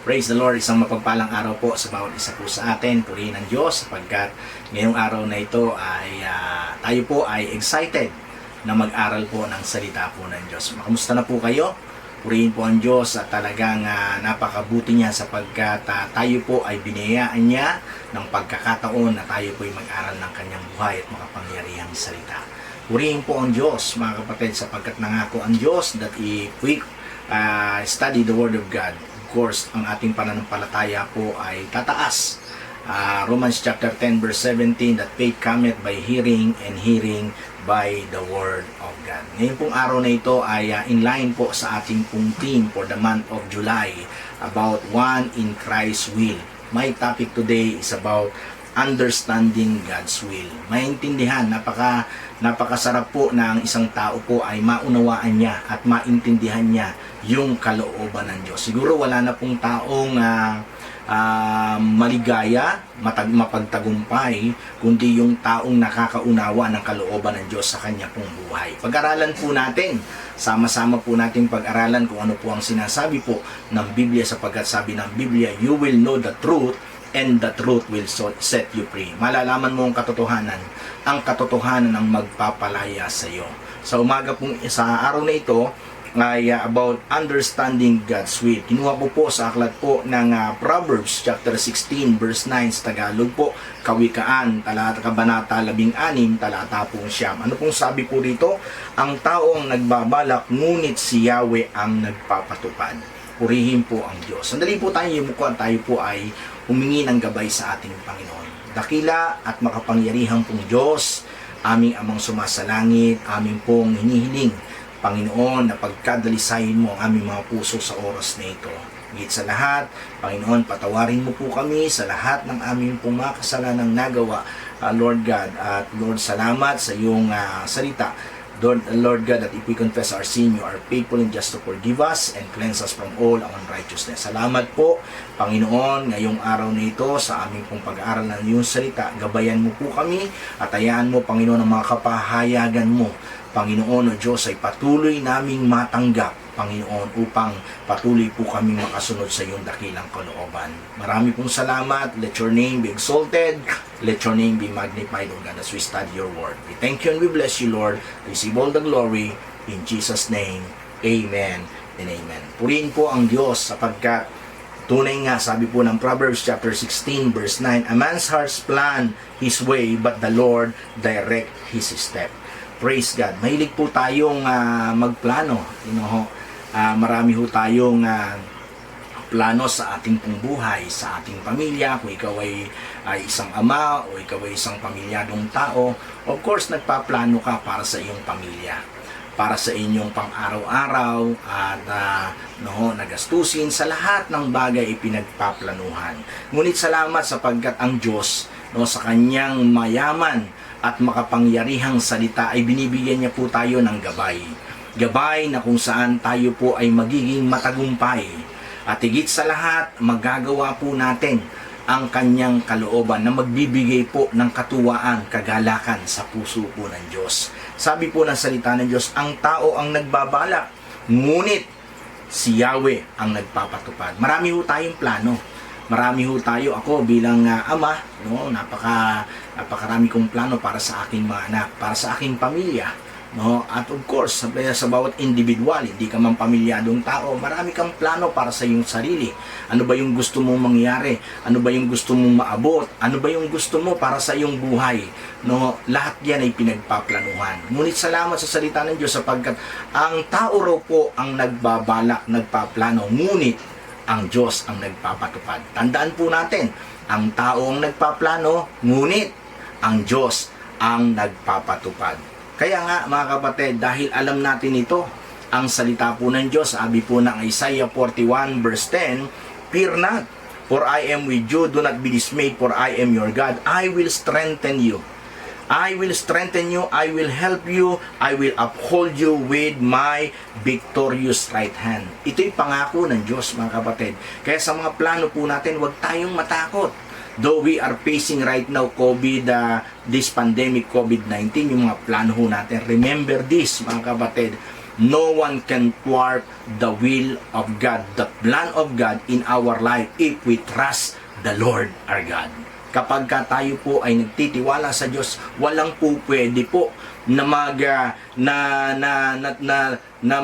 Praise the Lord, isang mapagpalang araw po sa bawat isa po sa atin. Purihin ang Diyos sapagkat ngayong araw na ito ay tayo po ay excited na mag-aral po ng salita po ng Diyos. Makamusta na po kayo? Purihin po ang Diyos at talagang napakabuti niya sapagkat tayo po ay binayaan niya ng pagkakataon na tayo po ay mag-aral ng kanyang buhay at makapangyarihang salita. Purihin po ang Diyos mga kapatid sapagkat nangako ang Diyos that if we study the Word of God, course, ang ating pananampalataya po ay tataas. Romans chapter 10 verse 17, that faith cometh by hearing and hearing by the Word of God. Ngayon pong araw na ito ay in line po sa ating pong theme for the month of July about one in Christ's will. My topic today is about understanding God's will. Maintindihan, napakasarap po na ang isang tao po ay maunawaan niya at maintindihan niya yung kalooban ng Diyos. Siguro wala na pong taong maligaya, mapagtagumpay, kundi yung taong nakakaunawa ng kalooban ng Diyos sa kanya pong buhay. Pag-aralan po natin, sama-sama po natin pag-aralan kung ano po ang sinasabi po ng Biblia sapagkat sabi ng Biblia, you will know the truth and the truth will set you free. Malalaman mo ang katotohanan ang magpapalaya sa iyo. Sa umaga pong sa araw na ito, ay about understanding God's will. Kinuha po sa aklat po ng Proverbs chapter 16 verse 9 sa Tagalog po, Kawikaan, kabanata 16, talata po 9. Ano pong sabi po dito? Ang tao ang nagbabalak, ngunit si Yahweh ang nagpapatupad. Purihin po ang Diyos. Sandali po tayo yumuko at tayo po ay humingi ng gabay sa ating Panginoon. Dakila at makapangyarihang pong Diyos, aming amang sumasalangit, aming pong hinihiling Panginoon, na pagkadalisayin mo ang aming mga puso sa oras na ito. Higit sa lahat, Panginoon, patawarin mo po kami sa lahat ng aming pong mga kasalanang nagawa, Lord God. At Lord, salamat sa iyong salita. Lord God, that if we confess our sin, you are faithful and just to forgive us and cleanse us from all our unrighteousness. Salamat po, Panginoon, ngayong araw na ito sa aming pong pag-aaral ng iyong salita. Gabayan mo po kami at hayaan mo, Panginoon, ang mga kapahayagan mo, Panginoon o Diyos, ay patuloy naming matanggap, Panginoon, upang patuloy po kaming makasunod sa iyong dakilang kalooban. Marami pong salamat. Let your name be exalted. Let your name be magnified, O God, as we study your word. We thank you and we bless you, Lord. Receive all the glory in Jesus' name. Amen and amen. Purihin po ang Diyos sapagkat tunay nga, sabi po ng Proverbs chapter 16 verse 9, a man's heart's plan his way, but the Lord direct his step. Praise God. Mahilig po tayong magplano. Marami ho tayong plano sa ating pong buhay, sa ating pamilya. Kung ikaw ay isang ama o ikaw ay isang pamilyadong tao, of course, nagpaplano ka para sa iyong pamilya, para sa inyong pang-araw-araw at nagastusin sa lahat ng bagay ipinagpaplanuhan. Ngunit salamat sapagkat ang Diyos sa kanyang mayaman at makapangyarihang salita ay binibigyan niya po tayo ng gabay. Gabay na kung saan tayo po ay magiging matagumpay. At higit sa lahat, magagawa po natin ang kanyang kalooban na magbibigay po ng katuwaan, kagalakan sa puso po ng Diyos. Sabi po ng salita ng Diyos, ang tao ang nagbabalak, ngunit si Yahweh ang nagpapatupad. Marami ho tayong plano. Marami ho tayo, ako bilang ama, napakarami kong plano para sa aking mga anak, para sa aking pamilya. At of course, sa bawat individual, hindi ka man pamilyadong tao, marami kang plano para sa iyong sarili. Ano ba yung gusto mong mangyari? Ano ba yung gusto mong maabot? Ano ba yung gusto mo para sa iyong buhay? Lahat yan ay pinagpaplanuhan. Ngunit salamat sa salita ng Diyos sapagkat ang tao raw po ang nagbabalak, nagpaplano, ngunit ang Diyos ang nagpapatupad. Tandaan po natin, ang tao ang nagpaplano, ngunit ang Diyos ang nagpapatupad. Kaya nga mga kapatid, dahil alam natin ito, ang salita po ng Diyos, sabi po ng Isaiah 41 verse 10, fear not, for I am with you, do not be dismayed, for I am your God, I will strengthen you. I will strengthen you, I will help you, I will uphold you with my victorious right hand. Ito'y pangako ng Diyos mga kapatid. Kaya sa mga plano po natin, huwag tayong matakot. Though we are facing right now this pandemic COVID-19, yung mga plano ho natin, remember this mga kapatid, No one can thwart the will of God, the plan of God in our life if we trust the Lord our God. Kapag tayo po ay nagtitiwala sa Diyos, walang po pwede po na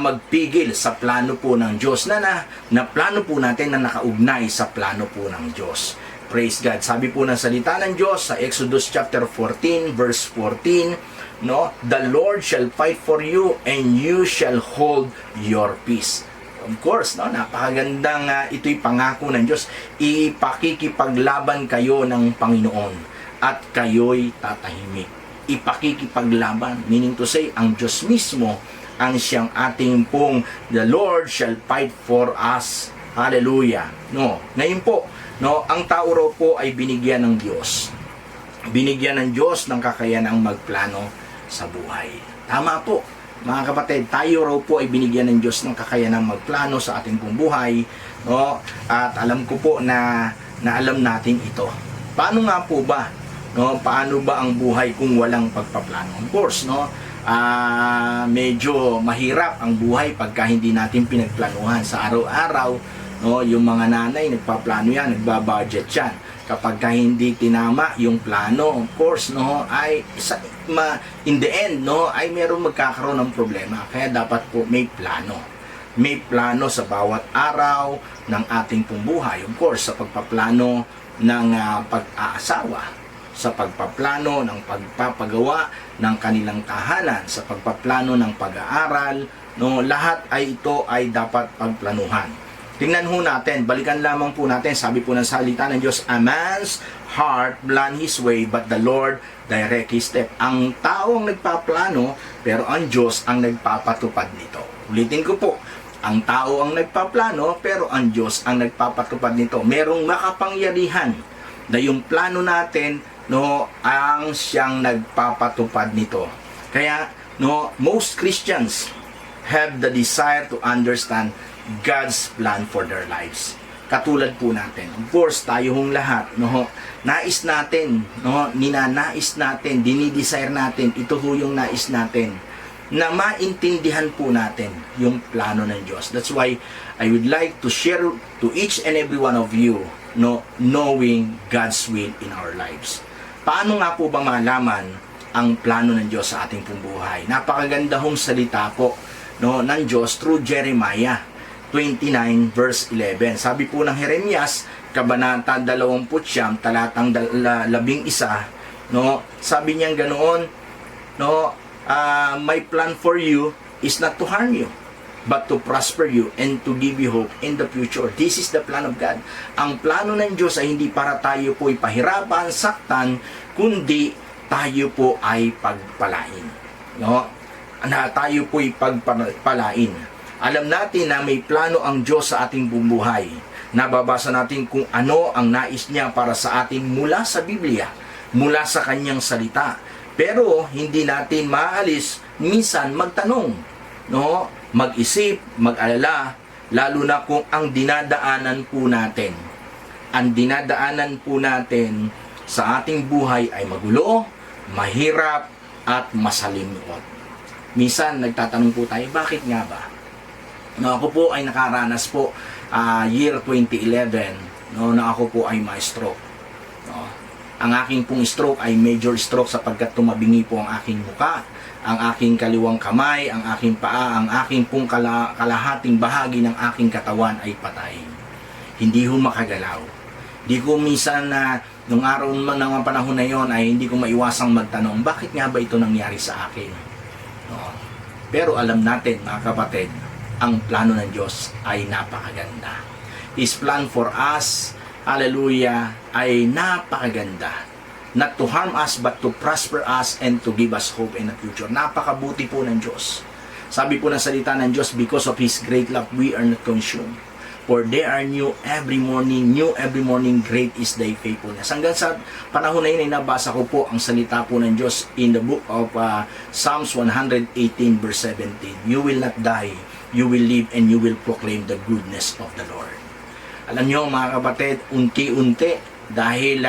magpigil sa plano po ng Diyos na plano po natin na nakaugnay sa plano po ng Diyos. Praise God. Sabi po ng salita ng Diyos sa Exodus chapter 14 verse 14, no, the Lord shall fight for you and you shall hold your peace. Of course, no, napakagandang ito'y pangako ng Diyos. Ipakikipaglaban kayo ng Panginoon at kayo'y tatahimik. Ipakikipaglaban, meaning to say, ang Diyos mismo ang siyang ating pong the Lord shall fight for us. Hallelujah. No, ngayon po, no, ang tao raw po ay binigyan ng Diyos. Binigyan ng Diyos ng kakayanang magplano sa buhay. Tama po. Mga kapatid, tayo raw po ay binigyan ng Diyos ng kakayanang magplano sa ating pong buhay, no? At alam ko po na alam natin ito. Paano nga po ba? No, paano ba ang buhay kung walang pagpaplano? Of course, no? Medyo mahirap ang buhay pagka hindi natin pinagplanuhan sa araw-araw, no? Yung mga nanay nagpaplano yan, nagbabudget yan. Kapag hindi tinama yung plano, of course, no, ay in the end, no, ay meron magkakaroon ng problema. Kaya dapat po may plano. May plano sa bawat araw ng ating pong buhay. Of course, sa pagpaplano ng pag-aasawa, sa pagpaplano ng pagpapagawa ng kanilang tahanan, sa pagpaplano ng pag-aaral, no, lahat ay ito ay dapat pagplanuhan. Tingnan ho natin, balikan lamang po natin, sabi po ng salita ng Diyos, a man's heart plan his way, but the Lord direct his step. Ang tao ang nagpaplano, pero ang Diyos ang nagpapatupad nito. Ulitin ko po, ang tao ang nagpaplano, pero ang Diyos ang nagpapatupad nito. Merong makapangyarihan na yung plano natin, no, ang siyang nagpapatupad nito. Kaya, no, most Christians have the desire to understand God's plan for their lives. Katulad po natin. Of course, tayo hong lahat, no, nais natin, no, ninanais natin, dinidesire natin, ito ho yung nais natin, na maintindihan po natin yung plano ng Diyos. That's why I would like to share to each and every one of you, no, knowing God's will in our lives. Paano nga po ba malaman ang plano ng Diyos sa ating pong buhay? Napakaganda hong salita po, no, ng Diyos through Jeremiah 29 verse 11. Sabi po ng Jeremias, kabanata 20, talatang 11, no, sabi niya ganoon, no, my plan for you is not to harm you, but to prosper you and to give you hope in the future. This is the plan of God. Ang plano ng Diyos ay hindi para tayo po ipahirapan, saktan, kundi tayo po ay pagpalain. No? Na tayo po ay pagpalain. Alam natin na may plano ang Diyos sa ating buhay. Nababasa natin kung ano ang nais niya para sa atin mula sa Biblia, mula sa kanyang salita. Pero hindi natin maalis minsan magtanong, no? Mag-isip, mag-alala, lalo na kung ang dinadaanan po natin. Ang dinadaanan po natin sa ating buhay ay magulo, mahirap, at masalimuot. Minsan nagtatanong po tayo, bakit nga ba? No, ako po ay nakaranas po year 2011, no, na ako po ay ma-stroke. No. Ang aking pong stroke ay major stroke sapagkat tumabingi po ang aking muka, ang aking kaliwang kamay, ang aking paa, ang aking pong kalahating bahagi ng aking katawan ay patay. Hindi ho makagalaw. Hindi ko minsan nung araw ng panahon na yon ay hindi ko maiwasang magtanong, bakit nga ba ito nangyari sa akin? No. Pero alam natin, mga kapatid, ang plano ng Diyos ay napakaganda. His plan for us, hallelujah, ay napakaganda. Not to harm us, but to prosper us and to give us hope in the future. Napakabuti po ng Diyos. Sabi po ng salita ng Diyos, because of His great love, we are not consumed. For they are new every morning, great is thy faithfulness. Hanggang sa panahon na yun ay nabasa ko po ang salita po ng Diyos in the book of Psalms 118 verse 17. You will not die, you will live and you will proclaim the goodness of the Lord. Alam nyo mga kapatid, unti-unti dahil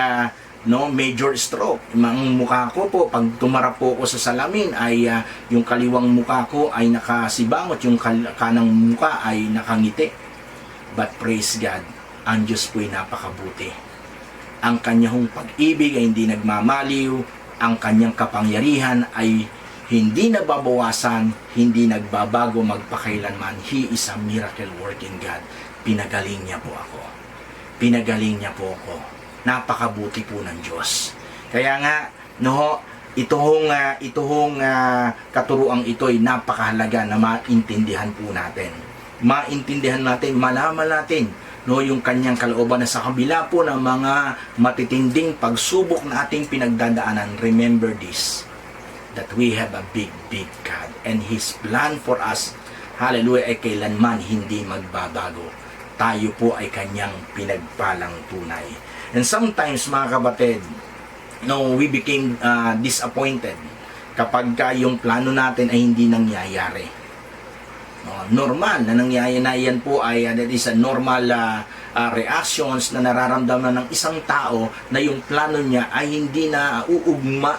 no, major stroke. Ang mukha ko po, pag tumarap po ako sa salamin, ay yung kaliwang mukha ko ay nakasibangot, yung kanang mukha ay nakangiti. But praise God, ang Diyos po'y napakabuti. Ang kanyang pag-ibig ay hindi nagmamaliw, ang kanyang kapangyarihan ay hindi nababawasan, hindi nagbabago magpakailanman. He is a miracle working God. Pinagaling niya po ako. Pinagaling niya po ako. Napakabuti po ng Diyos. Kaya nga, no, itong katuruang ito ay napakahalaga na maintindihan po natin. Maintindihan natin, malaman natin, no, yung kanyang kalooban na sa kabila po ng mga matitinding pagsubok na ating pinagdadaanan. Remember this, that we have a big God, and His plan for us, hallelujah, ay kailanman hindi magbabago. Tayo po ay kanyang pinagpalang tunay. And sometimes, mga kapatid, no, we became disappointed kapag yung plano natin ay hindi nangyayari. Normal na nangyayari na yan po ay that is a normal reactions na nararamdaman ng isang tao na yung plano niya ay hindi na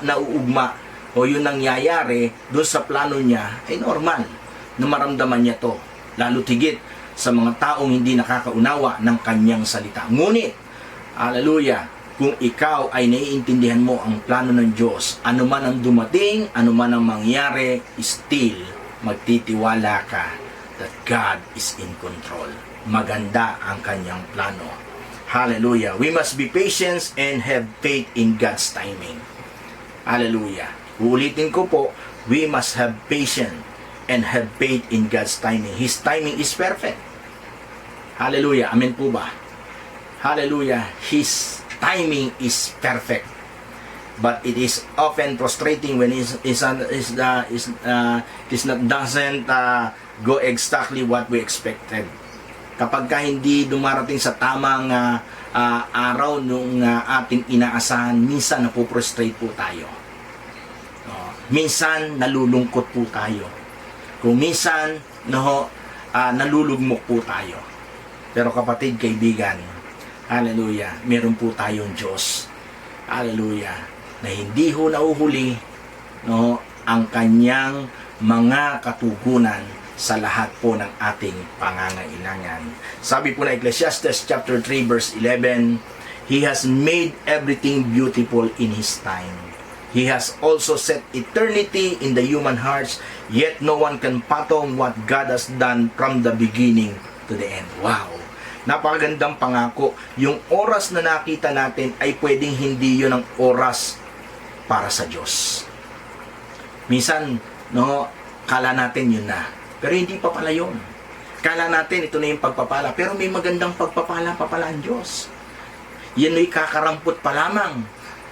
nauugma o yung nangyayari doon sa plano niya ay normal na maramdaman niya to. Lalo tigit sa mga taong hindi nakakaunawa ng kanyang salita. Ngunit, hallelujah, kung ikaw ay naiintindihan mo ang plano ng Diyos, anuman ang dumating, anuman ang mangyari, still, magtitiwala ka that God is in control. Maganda ang kanyang plano. Hallelujah. We must be patient and have faith in God's timing. Hallelujah. Uulitin ko po, we must have patience and have faith in God's timing. His timing is perfect. Hallelujah. Amen po ba? Hallelujah. His timing is perfect. But it is often frustrating when it doesn't go exactly what we expected. Kapag ka hindi dumarating sa tamang araw nung ating inaasahan, minsan napuprostrate po tayo. Minsan nalulungkot po tayo. Kung minsan nalulugmok po tayo. Pero kapatid, kaibigan, hallelujah, meron po tayong Diyos, hallelujah, na hindi ho nauhuli, no, ang kanyang mga katugunan sa lahat po ng ating pangangailangan. Sabi po na Ecclesiastes chapter 3 verse 11, He has made everything beautiful in His time. He has also set eternity in the human hearts, yet no one can fathom what God has done from the beginning to the end. Wow! Napakagandang pangako. Yung oras na nakita natin ay pwedeng hindi yun ang oras para sa Diyos. Minsan, no, kala natin yun na. Pero hindi pa pala yun. Kala natin ito na yung pagpapala. Pero may magandang pagpapala pa pala ang Diyos. Yan ay kakarampot pa lamang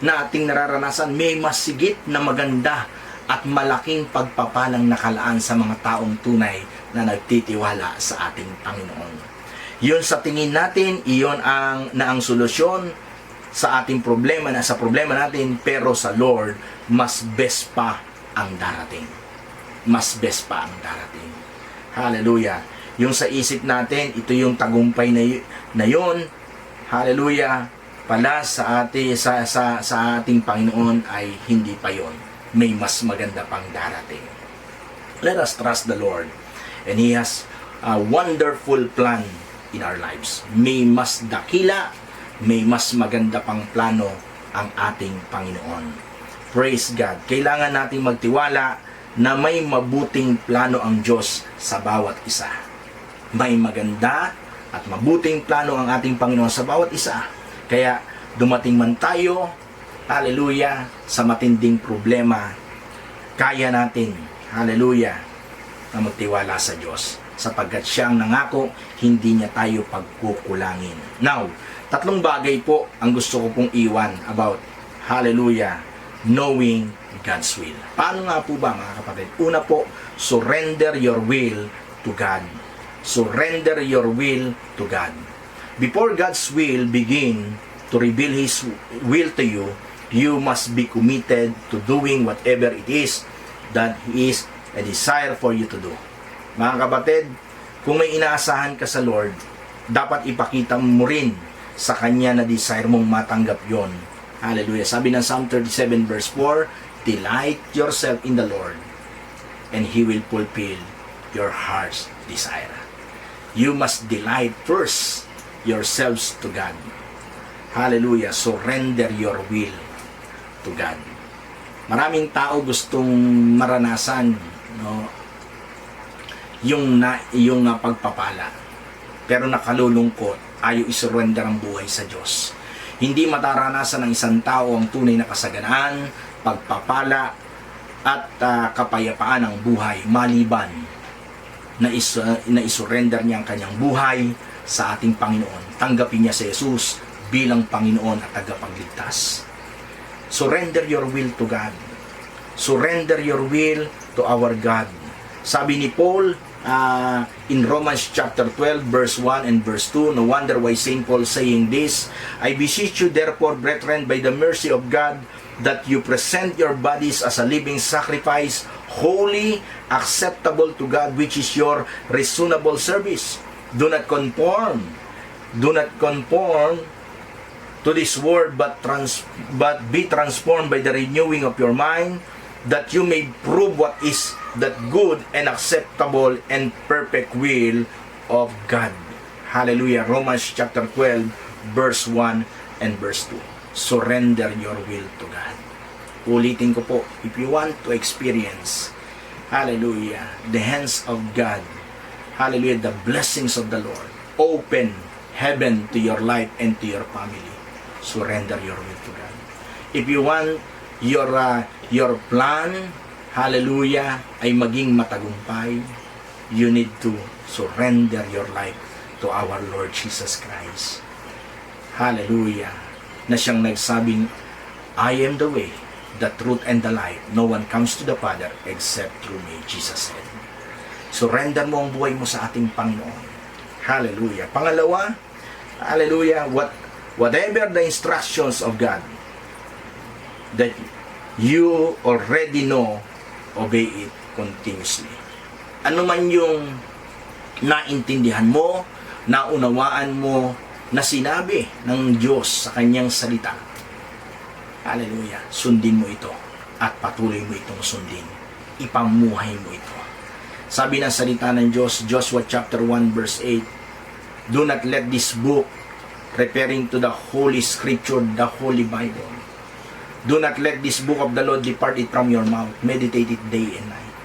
na ating nararanasan. May masigit na maganda at malaking pagpapalang nakalaan sa mga taong tunay na nagtitiwala sa ating Panginoon. Yun sa tingin natin, iyon ang solusyon sa ating problema, na sa problema natin, pero sa Lord, mas best pa ang darating. Mas best pa ang darating. Hallelujah. Yung sa isip natin, ito yung tagumpay na yun, hallelujah, pala sa ating Panginoon ay hindi pa yon. May mas maganda pang darating. Let us trust the Lord. And He has a wonderful plan in our lives. May mas dakila, may mas maganda pang plano ang ating Panginoon. Praise God. Kailangan nating magtiwala na may mabuting plano ang Diyos sa bawat isa. May maganda at mabuting plano ang ating Panginoon sa bawat isa. Kaya dumating man tayo, hallelujah, sa matinding problema, kaya natin, hallelujah, na magtiwala sa Diyos. Sapagkat Siya ang nangako, hindi niya tayo pagkukulangin. Now, tatlong bagay po ang gusto ko pong iwan about, hallelujah, knowing God's will. Paano nga po ba, mga kapatid? Una po, surrender your will to God. Surrender your will to God. Before God's will begin to reveal His will to you, you must be committed to doing whatever it is that He is a desire for you to do. Mga kapatid, kung may inaasahan ka sa Lord, dapat ipakita mo rin sa Kanya na desire mong matanggap yon Hallelujah. Sabi ng Psalm 37 verse 4, delight yourself in the Lord, and He will fulfill your heart's desire. You must delight first yourselves to God. Hallelujah. Surrender your will to God. Maraming tao gustong maranasan, no, yung pagpapala, pero nakalulungkot, ayaw isurrender ang buhay sa Diyos. Hindi mataranasan ng isang tao ang tunay na kasaganaan, pagpapala, at kapayapaan ng buhay maliban na isurrender niya ang kanyang buhay sa ating Panginoon. Tanggapin niya si Jesus bilang Panginoon at tagapagligtas. Surrender your will to God. Surrender your will to our God. Sabi ni Paul in Romans chapter 12 verse 1 and verse 2, no wonder why St. Paul saying this, I beseech you therefore, brethren, by the mercy of God, that you present your bodies as a living sacrifice, holy, acceptable to God, which is your reasonable service. Do not conform to this world, but be transformed by the renewing of your mind, that you may prove what is that good and acceptable and perfect will of God. Hallelujah. Romans chapter 12 verse 1 and verse 2. Surrender your will to God. Ulitin ko po, if you want to experience, hallelujah, the hands of God, hallelujah, the blessings of the Lord, open heaven to your life and to your family, surrender your will to God. If you want your plan, hallelujah, ay maging matagumpay, you need to surrender your life to our Lord Jesus Christ. Hallelujah. Na siyang nagsabing, I am the way, the truth, and the life. No one comes to the Father except through me, Jesus said. Surrender mo ang buhay mo sa ating Panginoon. Hallelujah. Pangalawa, hallelujah, whatever the instructions of God that you already know, obey it continuously. Ano man yung naintindihan mo, naunawaan mo, na sinabi ng Diyos sa kanyang salita, hallelujah, sundin mo ito at patuloy mo itong sundin. Ipamuhay mo ito. Sabi ng salita ng Diyos, Joshua chapter 1 verse 8, do not let this book, referring to the Holy Scripture, the Holy Bible, do not let this book of the Lord depart it from your mouth. Meditate it day and night,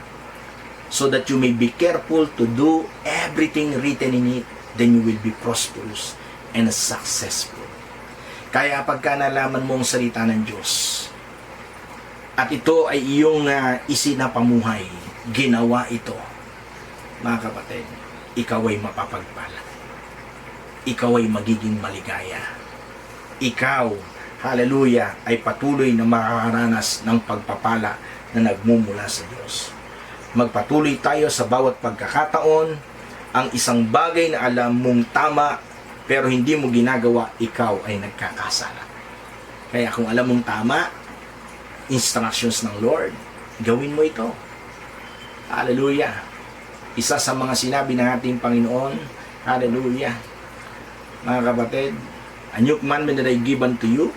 so that you may be careful to do everything written in it. Then you will be prosperous and successful. Kaya pagka nalaman mo ang salita ng Diyos, at ito ay iyong isinapamuhay, ginawa ito, mga kapatid, ikaw ay mapapagpala. Ikaw ay magiging maligaya. Ikaw, hallelujah, ay patuloy na makakaranas ng pagpapala na nagmumula sa Diyos. Magpatuloy tayo sa bawat pagkakataon. Ang isang bagay na alam mong tama pero hindi mo ginagawa, ikaw ay nagkakasala. Kaya kung alam mong tama, instructions ng Lord, gawin mo ito. Hallelujah. Isa sa mga sinabi ng ating Panginoon, hallelujah, mga kapatid, a new commandment that I give unto you,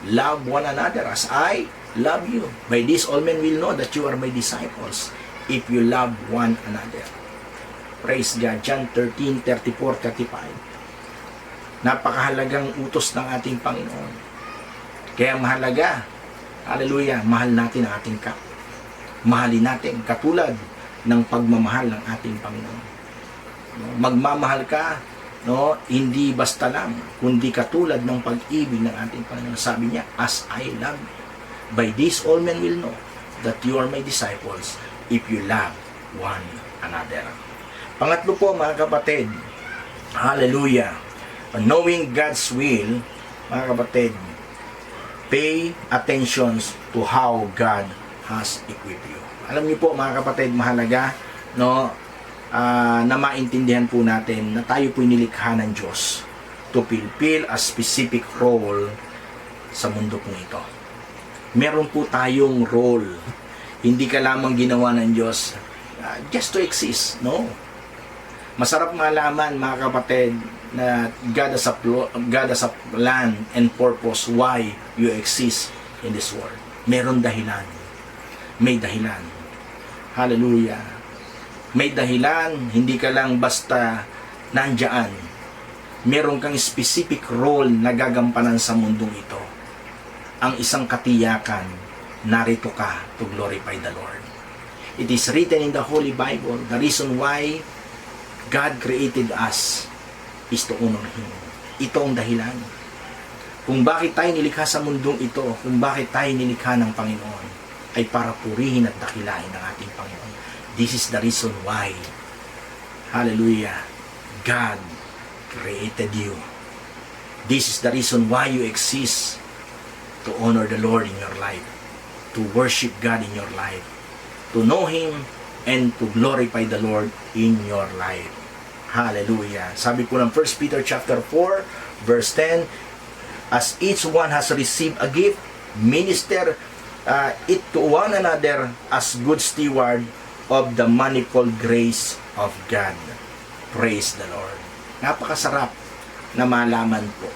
love one another as I love you. By this all men will know that you are my disciples, if you love one another. Praise God. John 13, 34, 35. Napakahalagang utos ng ating Panginoon. Kaya mahalaga, hallelujah, mahal natin ang ating kapwa. Mahalin natin katulad ng pagmamahal ng ating Panginoon. Magmamahal ka, no, hindi basta lang, kundi katulad ng pag-ibig ng ating Panginoon. Sabi niya, as I love you. By this all men will know that you are my disciples if you love one another. Pangatlo po, mga kapatid, hallelujah, knowing God's will, mga kapatid, pay attention to how God has equipped you. Alam niyo po, mga kapatid, mahalaga, no, na maintindihan po natin na tayo po nilikha ng Diyos to fulfill a specific role sa mundo po ito. Meron po tayong role. Hindi ka lamang ginawa ng Diyos just to exist, no? Masarap malaman, mga kapatid, na God has a plan and purpose why you exist in this world. Meron dahilan. May dahilan. Hallelujah. May dahilan, hindi ka lang basta nandyan. Meron kang specific role na gagampanan sa mundong ito. Ang isang katiyakan, narito ka to glorify the Lord. It is written in the Holy Bible, the reason why God created us is to honor Him. Ito ang dahilan. Kung bakit tayo nilikha sa mundong ito, kung bakit tayo nilikha ng Panginoon, ay para purihin at dakilain ng ating Panginoon. This is the reason why, hallelujah, God created you. This is the reason why you exist, to honor the Lord in your life, to worship God in your life, to know Him, and to glorify the Lord in your life. Hallelujah. Sabi po ng 1 Peter chapter 4, verse 10, as each one has received a gift, minister it to one another as good steward of the manifold grace of God. Praise the Lord. Napakasarap na malaman po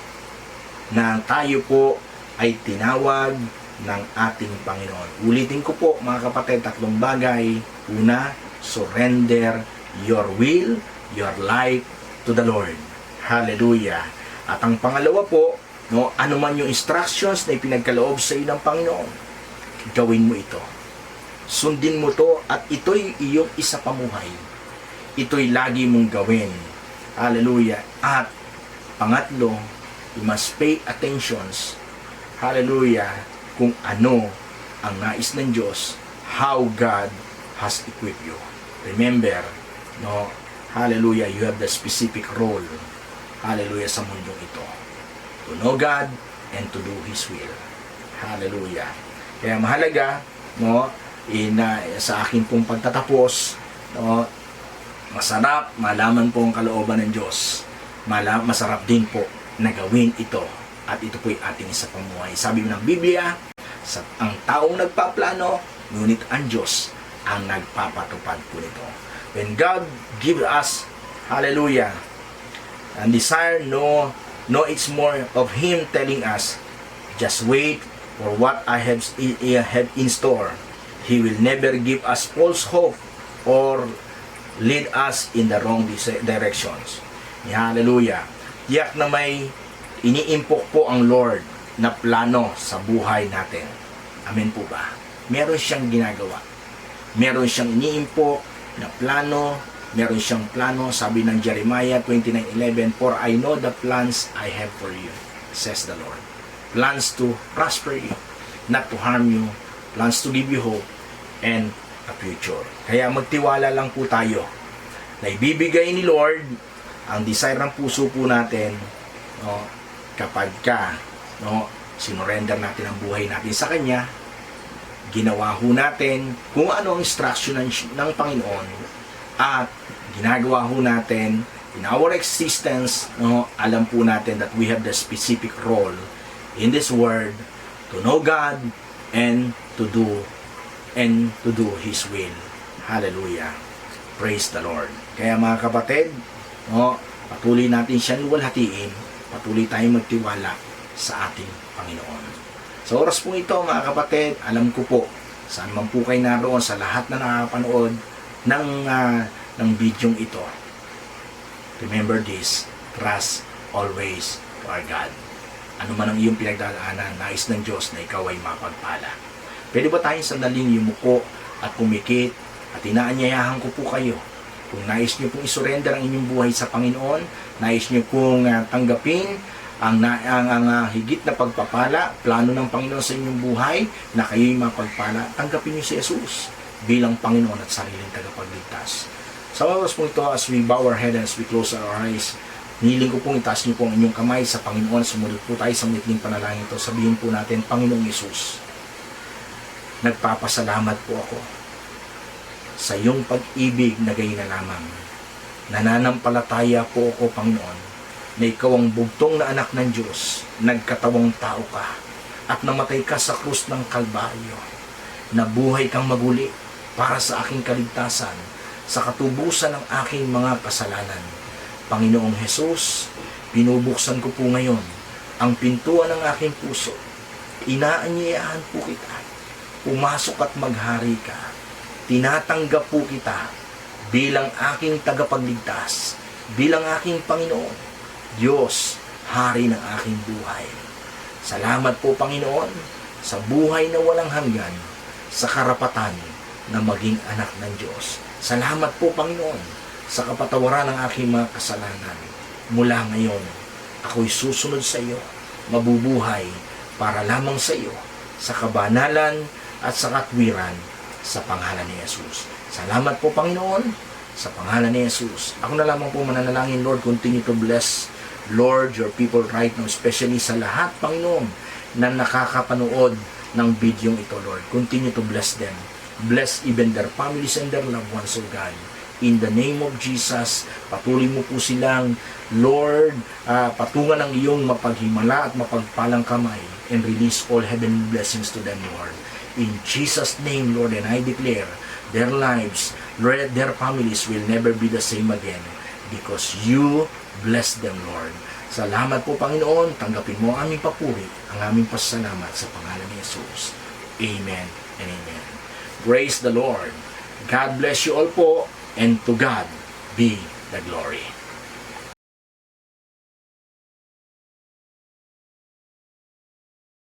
na tayo po ay tinawag ng ating Panginoon. Ulitin ko po mga kapatid, tatlong bagay. Una, surrender your will, your life to the Lord. Hallelujah. At ang pangalawa po, no, ano man yung instructions na ipinagkaloob sa iyo ng Panginoon, gawin mo ito. Sundin mo to at ito'y iyong isa pamuhay. Ito'y lagi mong gawin. Hallelujah. At pangatlo, you must pay attentions. Hallelujah. Kung ano ang nais ng Diyos, how God has equipped you. Remember, no, hallelujah, you have the specific role. Hallelujah, sa mundong ito. To know God and to do His will. Hallelujah. Kaya mahalaga, no, sa akin pong pagtatapos, no, masarap malaman po ang kalooban ng Diyos. Masarap din po na gawin ito. At ito po yung ating isa pamuhay. Sabi ng Biblia, ang taong nagpaplano, ngunit ang Diyos ang nagpapatupad po nito. When God gives us, hallelujah, and desire, no, it's more of Him telling us, just wait for what I have in store. He will never give us false hope or lead us in the wrong directions. Hallelujah. Tiyak na may iniimpok po ang Lord na plano sa buhay natin. Amen po ba? Meron siyang ginagawa. Meron siyang iniimpok na plano. Meron siyang plano. Sabi ng Jeremiah 29:11, for I know the plans I have for you, says the Lord. Plans to prosper you, not to harm you. Plans to give you hope and a future. Kaya magtiwala lang po tayo na ibibigay ni Lord ang desire ng puso po natin, no, kapag sinurrender natin ang buhay natin sa Kanya, ginawa ho natin kung ano ang instruction ng Panginoon, at ginagawa ho natin in our existence, no, alam po natin that we have the specific role in this world to know God and to do His will. Hallelujah. Praise the Lord. Kaya mga kapatid, no, patuloy natin siyang luwalhatiin, patuloy tayong magtiwala sa ating Panginoon. Sa oras po ito mga kapatid, alam ko po, saan man po kayo naroon, sa lahat na nakapanood ng bidyong ito, remember this, trust always to our God. Ano man ang iyong pinagdadaanan, nais ng Diyos na ikaw ay mapagpala. Pwede ba tayong sandaling yumuko at pumikit, at inaanyayahan ko po kayo, kung nais nyo pong isurrender ang inyong buhay sa Panginoon, nais nyo pong tanggapin ang higit na pagpapala, plano ng Panginoon sa inyong buhay, na kayo'y mapagpala, tanggapin nyo si Jesus bilang Panginoon at sariling tagapagligtas. Sa oras po ito, as we bow our head and as we close our eyes, niling ko pong itaas nyo pong inyong kamay sa Panginoon. Sumunod po tayo sa maikling panalangin ito. Sabihin po natin, Panginoong Jesus, nagpapasalamat po ako sa iyong pag-ibig na gayon na lamang. Nananampalataya po ako, Panginoon, na ikaw ang bugtong na anak ng Diyos, nagkatawang tao ka, at namatay ka sa krus ng Kalbaryo. Nabuhay kang maguli para sa aking kaligtasan, sa katubusan ng aking mga kasalanan. Panginoong Hesus, binubuksan ko po ngayon ang pintuan ng aking puso. Inaanyayahan po kita. Pumasok at maghari ka. Tinatanggap po kita bilang aking tagapagligtas, bilang aking Panginoon. Diyos, hari ng aking buhay. Salamat po, Panginoon, sa buhay na walang hanggan, sa karapatan na maging anak ng Diyos. Salamat po, Panginoon, sa kapatawaran ng aking mga kasalanan. Mula ngayon, ako'y susunod sa iyo, mabubuhay para lamang sa iyo, sa kabanalan at sa katwiran, sa pangalan ni Jesus. Salamat po, Panginoon, sa pangalan ni Jesus. Ako na lamang po mananalangin, Lord, continue to bless, Lord, your people right now, especially sa lahat, Panginoon, na nakakapanood ng video ito, Lord. Continue to bless them. Bless even their families and their loved ones, O God. In the name of Jesus, patuloy mo po silang, Lord, patungan ng iyong mapaghimala at mapagpalang kamay and release all heavenly blessings to them, Lord. In Jesus' name, Lord, and I declare their lives, Lord, their families will never be the same again because you bless them, Lord. Salamat po, Panginoon. Tanggapin mo ang aming papuri, ang aming pasalamat sa pangalan ni Jesus. Amen and amen. Praise the Lord. God bless you all po, and to God be the glory.